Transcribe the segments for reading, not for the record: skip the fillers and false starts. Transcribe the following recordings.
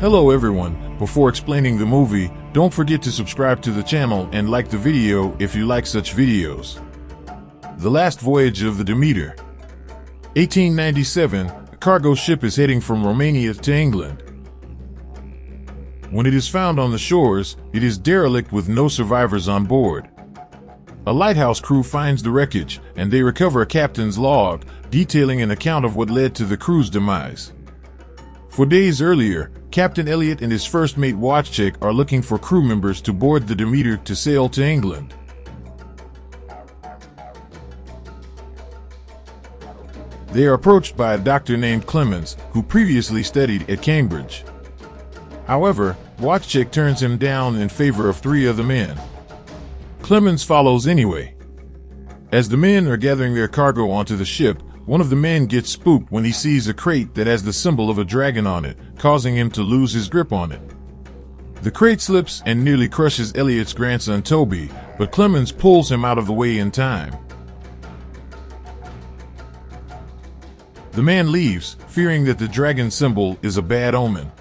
Hello everyone, before explaining the movie, don't forget to subscribe to the channel and like the video if you like such videos. The Last Voyage of the Demeter. 1897, a cargo ship is heading from Romania to England. When it is found on the shores, it is derelict with no survivors on board. A lighthouse crew finds the wreckage, and they recover a captain's log, detailing an account of what led to the crew's demise. For days earlier, Captain Elliot and his first mate Wojchek are looking for crew members to board the Demeter to sail to England. They are approached by a doctor named Clemens, who previously studied at Cambridge. However, Wojchek turns him down in favor of 3 other men. Clemens follows anyway. As the men are gathering their cargo onto the ship, one of the men gets spooked when he sees a crate that has the symbol of a dragon on it, causing him to lose his grip on it. The crate slips and nearly crushes Elliot's grandson Toby, but Clemens pulls him out of the way in time. The man leaves, fearing that the dragon symbol is a bad omen.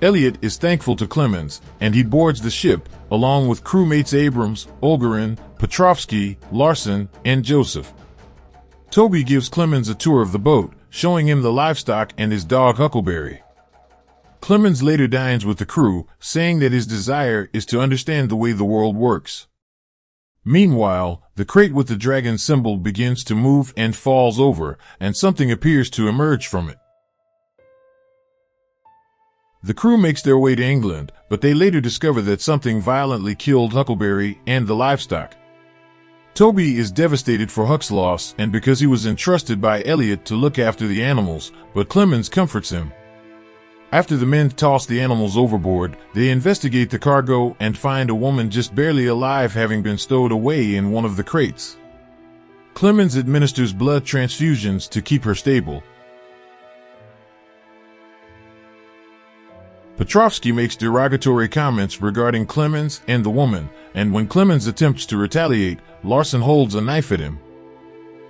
Elliot is thankful to Clemens, and he boards the ship, along with crewmates Abrams, Olgaren, Petrofsky, Larsen, and Joseph. Toby gives Clemens a tour of the boat, showing him the livestock and his dog Huckleberry. Clemens later dines with the crew, saying that his desire is to understand the way the world works. Meanwhile, the crate with the dragon symbol begins to move and falls over, and something appears to emerge from it. The crew makes their way to England, but they later discover that something violently killed Huckleberry and the livestock. Toby is devastated for Huck's loss and because he was entrusted by Elliot to look after the animals, but Clemens comforts him. After the men toss the animals overboard, they investigate the cargo and find a woman just barely alive having been stowed away in one of the crates. Clemens administers blood transfusions to keep her stable. Petrofsky makes derogatory comments regarding Clemens and the woman, and when Clemens attempts to retaliate, Larsen holds a knife at him.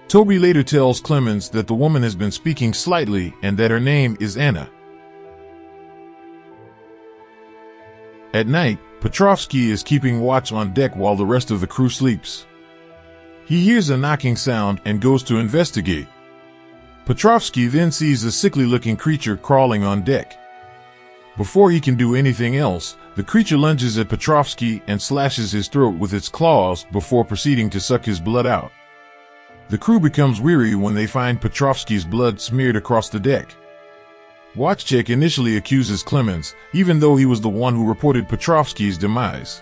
Toby later tells Clemens that the woman has been speaking slightly and that her name is Anna. At night, Petrofsky is keeping watch on deck while the rest of the crew sleeps. He hears a knocking sound and goes to investigate. Petrofsky then sees a sickly-looking creature crawling on deck. Before he can do anything else, the creature lunges at Petrofsky and slashes his throat with its claws before proceeding to suck his blood out. The crew becomes weary when they find Petrofsky's blood smeared across the deck. Wojchek initially accuses Clemens, even though he was the one who reported Petrofsky's demise.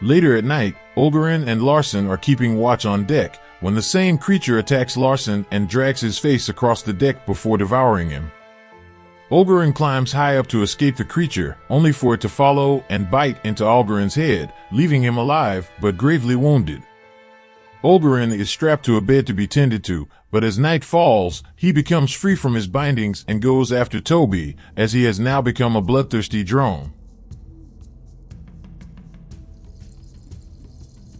Later at night, Olgaren and Larsen are keeping watch on deck, when the same creature attacks Larsen and drags his face across the deck before devouring him. Olgaren climbs high up to escape the creature, only for it to follow and bite into Olgaren's head, leaving him alive but gravely wounded. Olgaren is strapped to a bed to be tended to, but as night falls, he becomes free from his bindings and goes after Toby, as he has now become a bloodthirsty drone.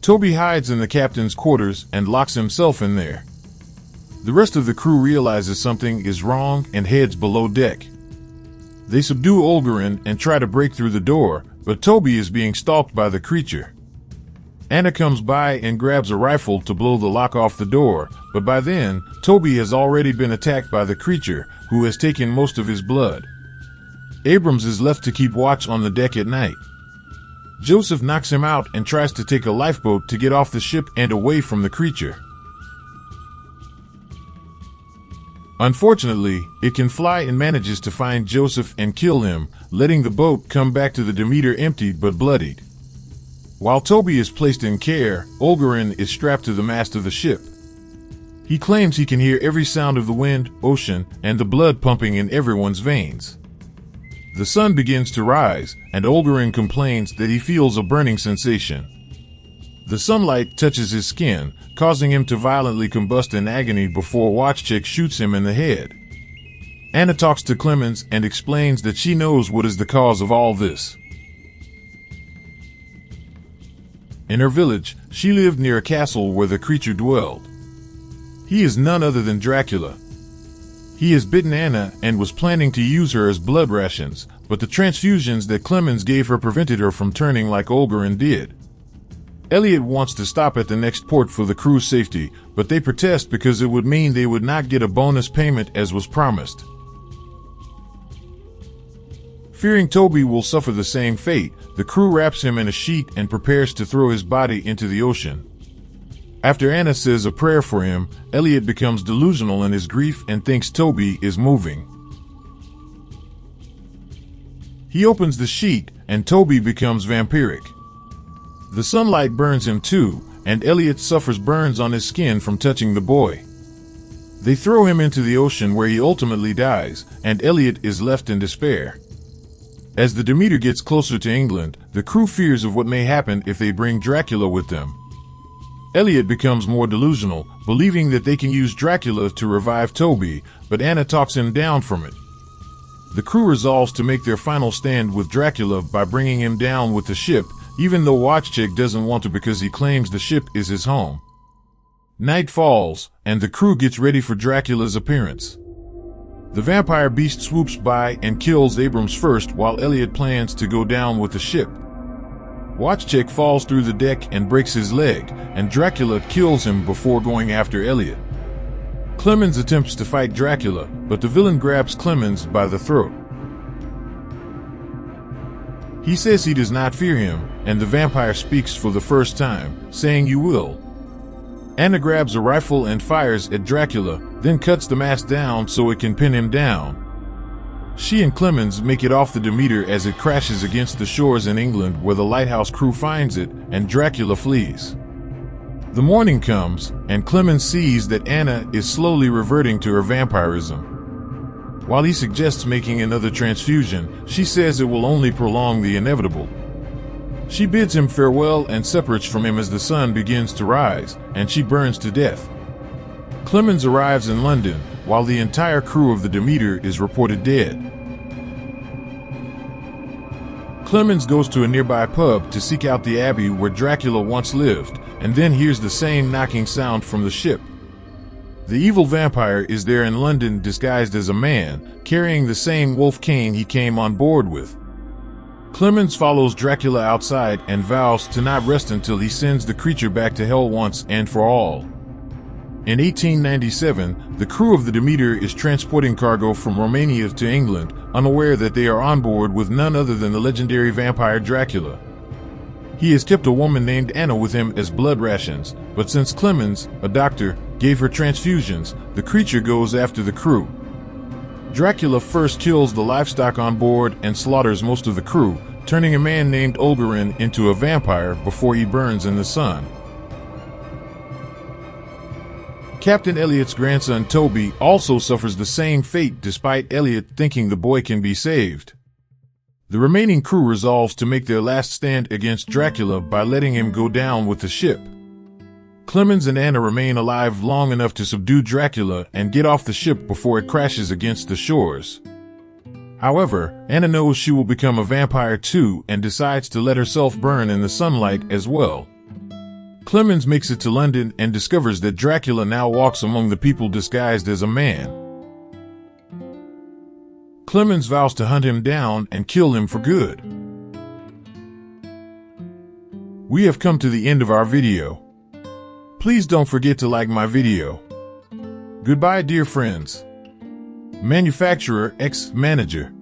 Toby hides in the captain's quarters and locks himself in there. The rest of the crew realizes something is wrong and heads below deck. They subdue Olgaren and try to break through the door, but Toby is being stalked by the creature. Anna comes by and grabs a rifle to blow the lock off the door, but by then, Toby has already been attacked by the creature, who has taken most of his blood. Abrams is left to keep watch on the deck at night. Joseph knocks him out and tries to take a lifeboat to get off the ship and away from the creature. Unfortunately, it can fly and manages to find Joseph and kill him, letting the boat come back to the Demeter emptied but bloodied. While Toby is placed in care, Olgaren is strapped to the mast of the ship. He claims he can hear every sound of the wind, ocean, and the blood pumping in everyone's veins. The sun begins to rise, and Olgaren complains that he feels a burning sensation. The sunlight touches his skin, causing him to violently combust in agony before Wojchek shoots him in the head. Anna talks to Clemens and explains that she knows what is the cause of all this. In her village, she lived near a castle where the creature dwelled. He is none other than Dracula. He has bitten Anna and was planning to use her as blood rations, but the transfusions that Clemens gave her prevented her from turning like Olgaren did. Elliot wants to stop at the next port for the crew's safety, but they protest because it would mean they would not get a bonus payment as was promised. Fearing Toby will suffer the same fate, the crew wraps him in a sheet and prepares to throw his body into the ocean. After Anna says a prayer for him, Elliot becomes delusional in his grief and thinks Toby is moving. He opens the sheet, and Toby becomes vampiric. The sunlight burns him too, and Elliot suffers burns on his skin from touching the boy. They throw him into the ocean where he ultimately dies, and Elliot is left in despair. As the Demeter gets closer to England, the crew fears of what may happen if they bring Dracula with them. Elliot becomes more delusional, believing that they can use Dracula to revive Toby, but Anna talks him down from it. The crew resolves to make their final stand with Dracula by bringing him down with the ship, even though Wojchek doesn't want to because he claims the ship is his home. Night falls, and the crew gets ready for Dracula's appearance. The vampire beast swoops by and kills Abrams first while Elliot plans to go down with the ship. Wojchek falls through the deck and breaks his leg, and Dracula kills him before going after Elliot. Clemens attempts to fight Dracula, but the villain grabs Clemens by the throat. He says he does not fear him, and the vampire speaks for the first time, saying "You will." Anna grabs a rifle and fires at Dracula, then cuts the mast down so it can pin him down. She and Clemens make it off the Demeter as it crashes against the shores in England where the lighthouse crew finds it, and Dracula flees. The morning comes, and Clemens sees that Anna is slowly reverting to her vampirism. While he suggests making another transfusion, she says it will only prolong the inevitable. She bids him farewell and separates from him as the sun begins to rise, and she burns to death. Clemens arrives in London, while the entire crew of the Demeter is reported dead. Clemens goes to a nearby pub to seek out the abbey where Dracula once lived, and then hears the same knocking sound from the ship. The evil vampire is there in London disguised as a man, carrying the same wolf cane he came on board with. Clemens follows Dracula outside and vows to not rest until he sends the creature back to hell once and for all. In 1897, the crew of the Demeter is transporting cargo from Romania to England, unaware that they are on board with none other than the legendary vampire Dracula. He has kept a woman named Anna with him as blood rations, but since Clemens, a doctor, gave her transfusions, the creature goes after the crew. Dracula first kills the livestock on board and slaughters most of the crew, turning a man named Olgaren into a vampire before he burns in the sun. Captain Elliot's grandson Toby also suffers the same fate despite Elliot thinking the boy can be saved. The remaining crew resolves to make their last stand against Dracula by letting him go down with the ship. Clemens and Anna remain alive long enough to subdue Dracula and get off the ship before it crashes against the shores. However, Anna knows she will become a vampire too and decides to let herself burn in the sunlight as well. Clemens makes it to London and discovers that Dracula now walks among the people disguised as a man. Clemens vows to hunt him down and kill him for good. We have come to the end of our video. Please don't forget to like my video. Goodbye, dear friends. Manufacturer X Manager.